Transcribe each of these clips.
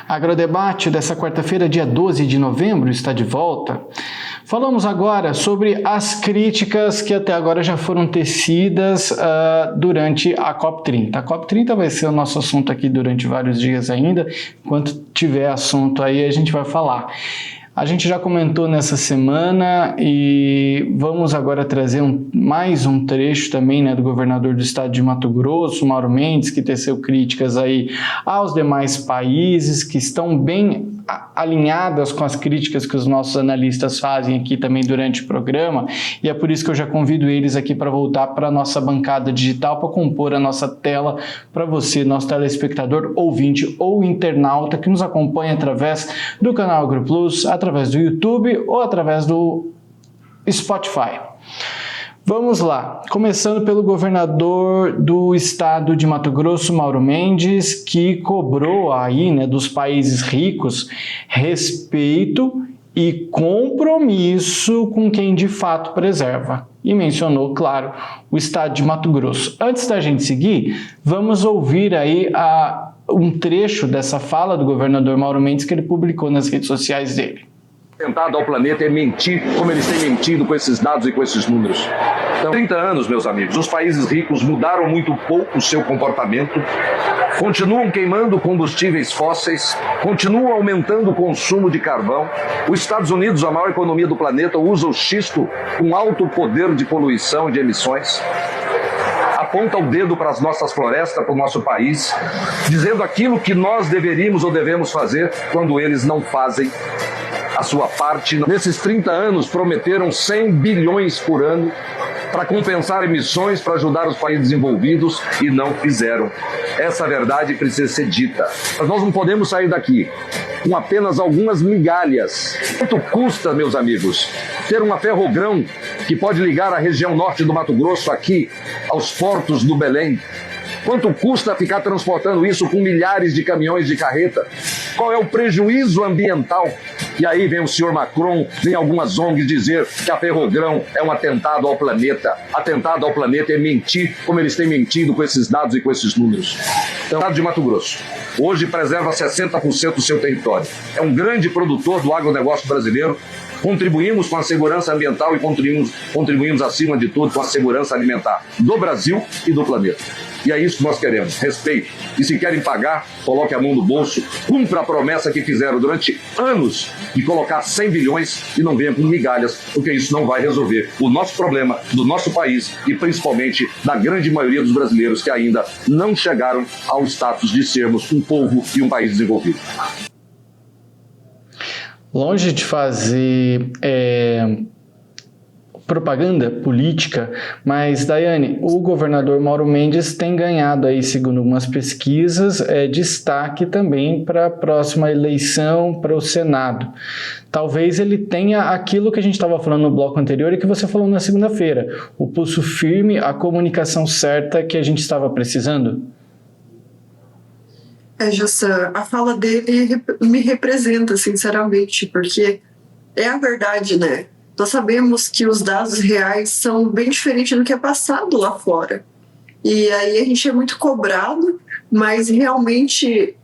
Agrodebate dessa quarta-feira, dia 12 de novembro, está de volta. Falamos agora sobre as críticas que até agora já foram tecidas durante a COP30. A COP30 vai ser o nosso assunto aqui durante vários dias ainda. Enquanto tiver assunto aí, a gente vai falar. A gente já comentou nessa semana e vamos agora trazer mais um trecho também, né, do governador do estado de Mato Grosso, Mauro Mendes, que teceu críticas aí aos demais países que estão bem alinhadas com as críticas que os nossos analistas fazem aqui também durante o programa, e é por isso que eu já convido eles aqui para voltar para a nossa bancada digital para compor a nossa tela para você, nosso telespectador, ouvinte ou internauta que nos acompanha através do canal AgroPlus, através do YouTube ou através do Spotify. Vamos lá, começando pelo governador do estado de Mato Grosso, Mauro Mendes, que cobrou aí, né, dos países ricos respeito e compromisso com quem de fato preserva. E mencionou, claro, o estado de Mato Grosso. Antes da gente seguir, vamos ouvir aí um trecho dessa fala do governador Mauro Mendes que ele publicou nas redes sociais dele. Tentado ao planeta é mentir como eles têm mentido com esses dados e com esses números. Então, 30 anos, meus amigos, os países ricos mudaram muito pouco o seu comportamento, continuam queimando combustíveis fósseis, continuam aumentando o consumo de carvão. Os Estados Unidos, a maior economia do planeta, usa o xisto com alto poder de poluição e de emissões. Aponta o dedo para as nossas florestas, para o nosso país, dizendo aquilo que nós deveríamos ou devemos fazer quando eles não fazem a sua parte. Nesses 30 anos, prometeram 100 bilhões por ano para compensar emissões, para ajudar os países desenvolvidos e não fizeram. Essa verdade precisa ser dita. Mas nós não podemos sair daqui com apenas algumas migalhas. Quanto custa, meus amigos, ter uma ferrogrão que pode ligar a região norte do Mato Grosso aqui aos portos do Belém? Quanto custa ficar transportando isso com milhares de caminhões de carreta? Qual é o prejuízo ambiental? E aí vem o senhor Macron, vem algumas ONGs dizer que a ferrogrão é um atentado ao planeta. Atentado ao planeta é mentir como eles têm mentido com esses dados e com esses números. Então, o estado de Mato Grosso hoje preserva 60% do seu território. É um grande produtor do agronegócio brasileiro. Contribuímos com a segurança ambiental e contribuímos acima de tudo com a segurança alimentar do Brasil e do planeta. E é isso que nós queremos, respeito. E se querem pagar, coloque a mão no bolso, cumpra a promessa que fizeram durante anos de colocar 100 bilhões e não venha com migalhas, porque isso não vai resolver o nosso problema do nosso país e principalmente da grande maioria dos brasileiros que ainda não chegaram ao status de sermos um povo e um país desenvolvido. Longe de fazer propaganda política, mas, Daiane, o governador Mauro Mendes tem ganhado aí, segundo algumas pesquisas, destaque também para a próxima eleição para o Senado. Talvez ele tenha aquilo que a gente estava falando no bloco anterior e que você falou na segunda-feira, o pulso firme, a comunicação certa que a gente estava precisando. Jussan, a fala dele me representa, sinceramente, porque é a verdade, né? Nós sabemos que os dados reais são bem diferentes do que é passado lá fora. E aí a gente é muito cobrado, mas realmente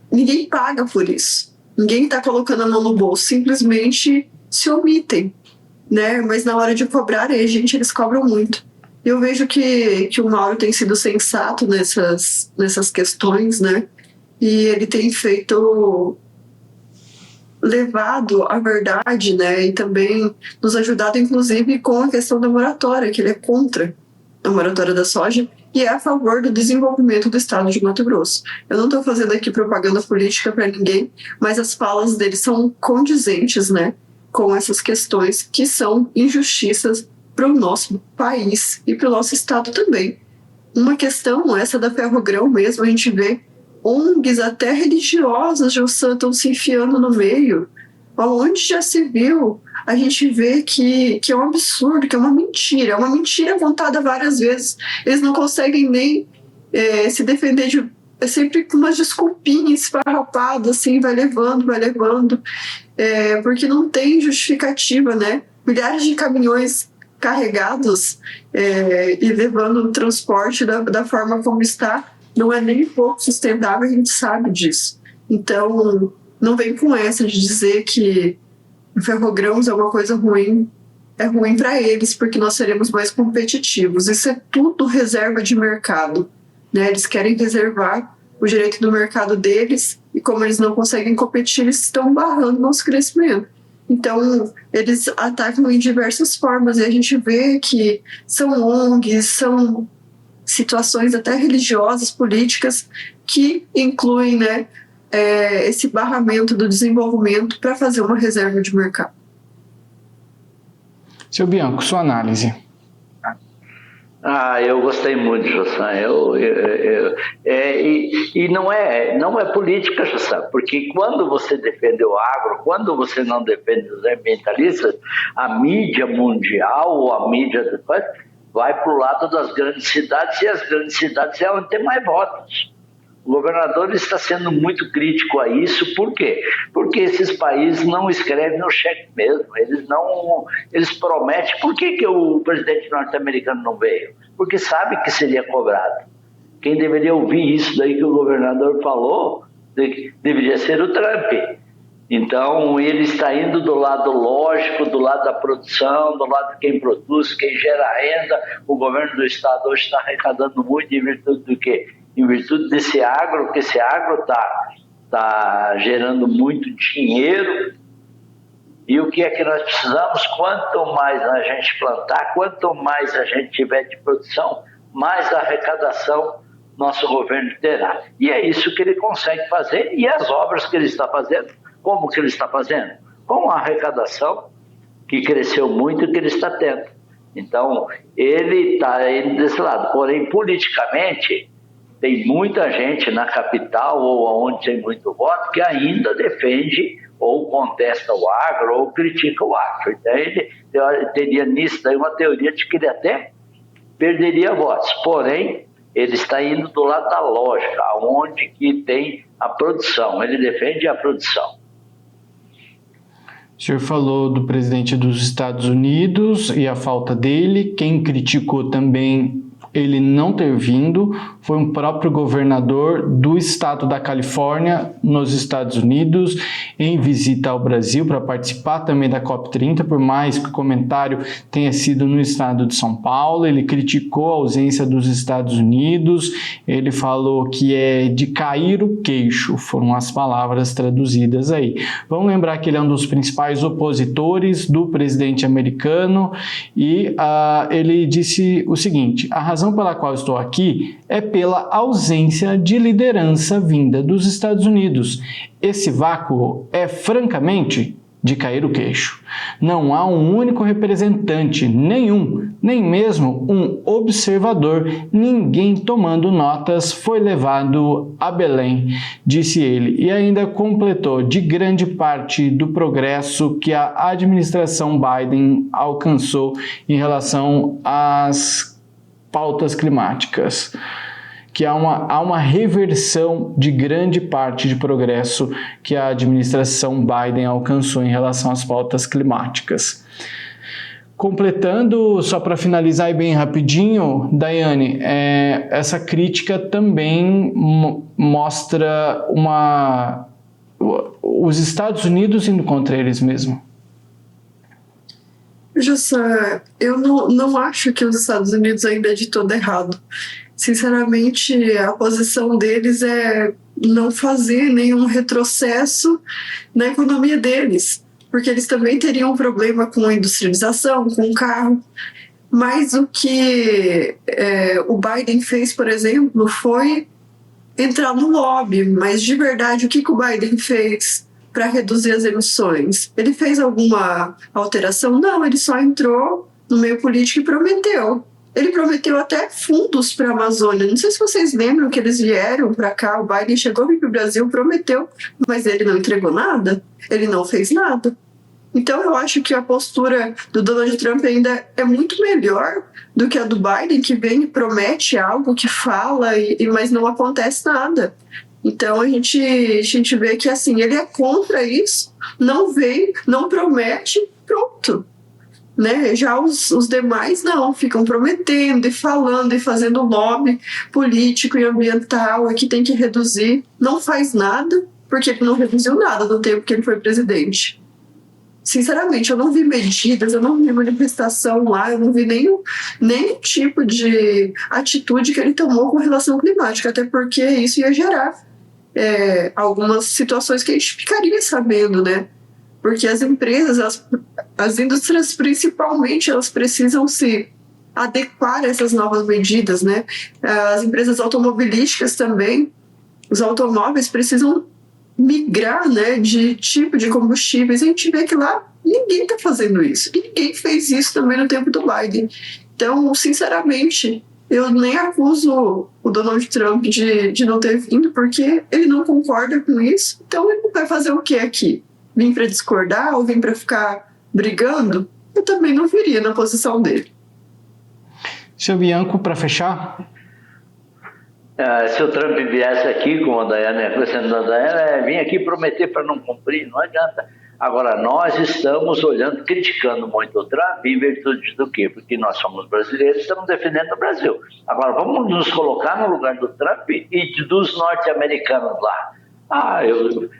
ninguém paga por isso. Ninguém está colocando a mão no bolso, simplesmente se omitem, né? Mas na hora de cobrar, eles cobram muito. Eu vejo que o Mauro tem sido sensato nessas questões, né? E ele tem levado a verdade, né? E também nos ajudado, inclusive, com a questão da moratória, que ele é contra a moratória da soja e é a favor do desenvolvimento do estado de Mato Grosso. Eu não estou fazendo aqui propaganda política para ninguém, mas as falas dele são condizentes, né? Com essas questões que são injustiças para o nosso país e para o nosso estado também. Uma questão, essa da ferrogrão mesmo, a gente vê ONGs até religiosas já estão se enfiando no meio. Onde já se viu, a gente vê que é um absurdo, que é uma mentira contada várias vezes. Eles não conseguem nem se defender é sempre com umas desculpinhas esfarrapadas, assim, vai levando, porque não tem justificativa, né? Milhares de caminhões carregados e levando o transporte da forma como está, não é nem pouco sustentável, a gente sabe disso. Então, não vem com essa de dizer que o ferrogrãos é uma coisa ruim. É ruim para eles, porque nós seremos mais competitivos. Isso é tudo reserva de mercado, né? Eles querem reservar o direito do mercado deles, e como eles não conseguem competir, eles estão barrando nosso crescimento. Então, eles atacam em diversas formas, e a gente vê que são ONGs, são situações até religiosas, políticas, que incluem, né, esse barramento do desenvolvimento para fazer uma reserva de mercado. Seu Bianco, sua análise. Eu gostei muito, Jossan. E não é política, Jossan, porque quando você defende o agro, quando você não defende os ambientalistas, a mídia mundial ou a mídia vai para o lado das grandes cidades, e as grandes cidades é onde tem mais votos. O governador está sendo muito crítico a isso. Por quê? Porque esses países não escrevem no cheque mesmo. Eles prometem. Por que o presidente norte-americano não veio? Porque sabe que seria cobrado. Quem deveria ouvir isso daí que o governador falou deveria ser o Trump. Então, ele está indo do lado lógico, do lado da produção, do lado de quem produz, quem gera renda. O governo do estado hoje está arrecadando muito em virtude do quê? Em virtude desse agro, porque esse agro está gerando muito dinheiro. E o que é que nós precisamos? Quanto mais a gente plantar, quanto mais a gente tiver de produção, mais arrecadação nosso governo terá. E é isso que ele consegue fazer. E as obras que ele está fazendo, como que ele está fazendo? Com a arrecadação, que cresceu muito e que ele está tendo. Então, ele está indo desse lado. Porém, politicamente, tem muita gente na capital ou onde tem muito voto que ainda defende ou contesta o agro ou critica o agro. Então, ele teria nisso daí uma teoria de que ele até perderia votos. Porém, ele está indo do lado da lógica, onde que tem a produção. Ele defende a produção. O senhor falou do presidente dos Estados Unidos e a falta dele. Quem criticou também ele não ter vindo foi um próprio governador do estado da Califórnia, nos Estados Unidos, em visita ao Brasil para participar também da COP30, por mais que o comentário tenha sido no estado de São Paulo. Ele criticou a ausência dos Estados Unidos, ele falou que é de cair o queixo, foram as palavras traduzidas aí. Vamos lembrar que ele é um dos principais opositores do presidente americano e ele disse o seguinte: a razão pela qual estou aqui é pela ausência de liderança vinda dos Estados Unidos. Esse vácuo é, francamente, de cair o queixo. Não há um único representante, nenhum, nem mesmo um observador, ninguém tomando notas foi levado a Belém, disse ele, e ainda completou de grande parte do progresso que a administração Biden alcançou em relação às pautas climáticas, que há uma reversão de grande parte de progresso que a administração Biden alcançou em relação às pautas climáticas. Completando, só para finalizar e bem rapidinho, Daiane, essa crítica também mostra os Estados Unidos indo contra eles mesmos. Jossan, eu não acho que os Estados Unidos ainda é de todo errado. Sinceramente, a posição deles é não fazer nenhum retrocesso na economia deles, porque eles também teriam um problema com a industrialização, com o carro. Mas o que o Biden fez, por exemplo, foi entrar no lobby. Mas, de verdade, o que o Biden fez para reduzir as emissões? Ele fez alguma alteração? Não, ele só entrou no meio político e prometeu. Ele prometeu até fundos para a Amazônia. Não sei se vocês lembram que eles vieram para cá, o Biden chegou para o Brasil, prometeu, mas ele não entregou nada, ele não fez nada. Então eu acho que a postura do Donald Trump ainda é muito melhor do que a do Biden, que vem e promete algo, que fala, mas não acontece nada. Então a gente vê que assim, ele é contra isso, não vem, não promete, pronto. Né? Já os demais não, ficam prometendo e falando e fazendo lobby político e ambiental, que tem que reduzir, não faz nada, porque ele não reduziu nada no tempo que ele foi presidente. Sinceramente, eu não vi medidas, eu não vi manifestação lá, eu não vi nenhum tipo de atitude que ele tomou com relação à climática, até porque isso ia gerar algumas situações que a gente ficaria sabendo, né? Porque as empresas, as indústrias principalmente, elas precisam se adequar a essas novas medidas, né? As empresas automobilísticas também, os automóveis precisam migrar, né, de tipo de combustíveis. A gente vê que lá ninguém está fazendo isso. E ninguém fez isso também no tempo do Biden. Então, sinceramente, eu nem acuso o Donald Trump de não ter vindo, porque ele não concorda com isso. Então, ele vai fazer o que aqui? Vim para discordar ou vim para ficar brigando? Eu também não viria na posição dele. Seu Bianco, para fechar? Se o Trump viesse aqui, como a Daiane, acrescentando a Daiane, vir aqui prometer para não cumprir, não adianta. Agora, nós estamos olhando, criticando muito o Trump, em virtude do quê? Porque nós somos brasileiros, estamos defendendo o Brasil. Agora, vamos nos colocar no lugar do Trump e dos norte-americanos lá.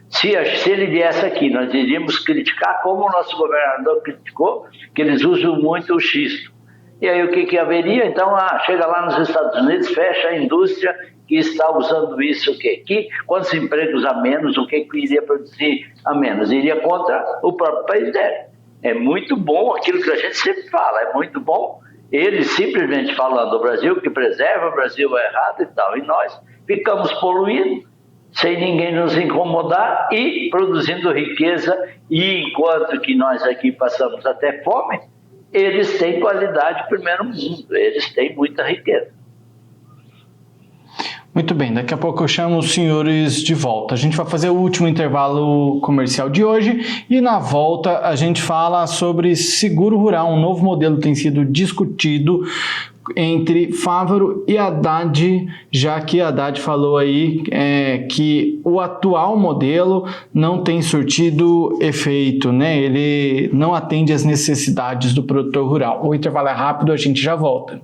Se ele viesse aqui, nós iríamos criticar como o nosso governador criticou, que eles usam muito o xisto. E aí o que haveria? Então, chega lá nos Estados Unidos, fecha a indústria que está usando isso aqui. Quantos empregos a menos, o que iria produzir a menos? Iria contra o próprio país dele. É muito bom aquilo que a gente sempre fala, é muito bom eles simplesmente falando o Brasil que preserva, o Brasil é errado e tal. E nós ficamos poluindo, sem ninguém nos incomodar e produzindo riqueza. E enquanto que nós aqui passamos até fome, eles têm qualidade primeiro mundo, eles têm muita riqueza. Muito bem, daqui a pouco eu chamo os senhores de volta. A gente vai fazer o último intervalo comercial de hoje e na volta a gente fala sobre seguro rural. Um novo modelo tem sido discutido entre Fávaro e Haddad, já que Haddad falou aí que o atual modelo não tem surtido efeito, né? Ele não atende às necessidades do produtor rural. O intervalo é rápido, a gente já volta.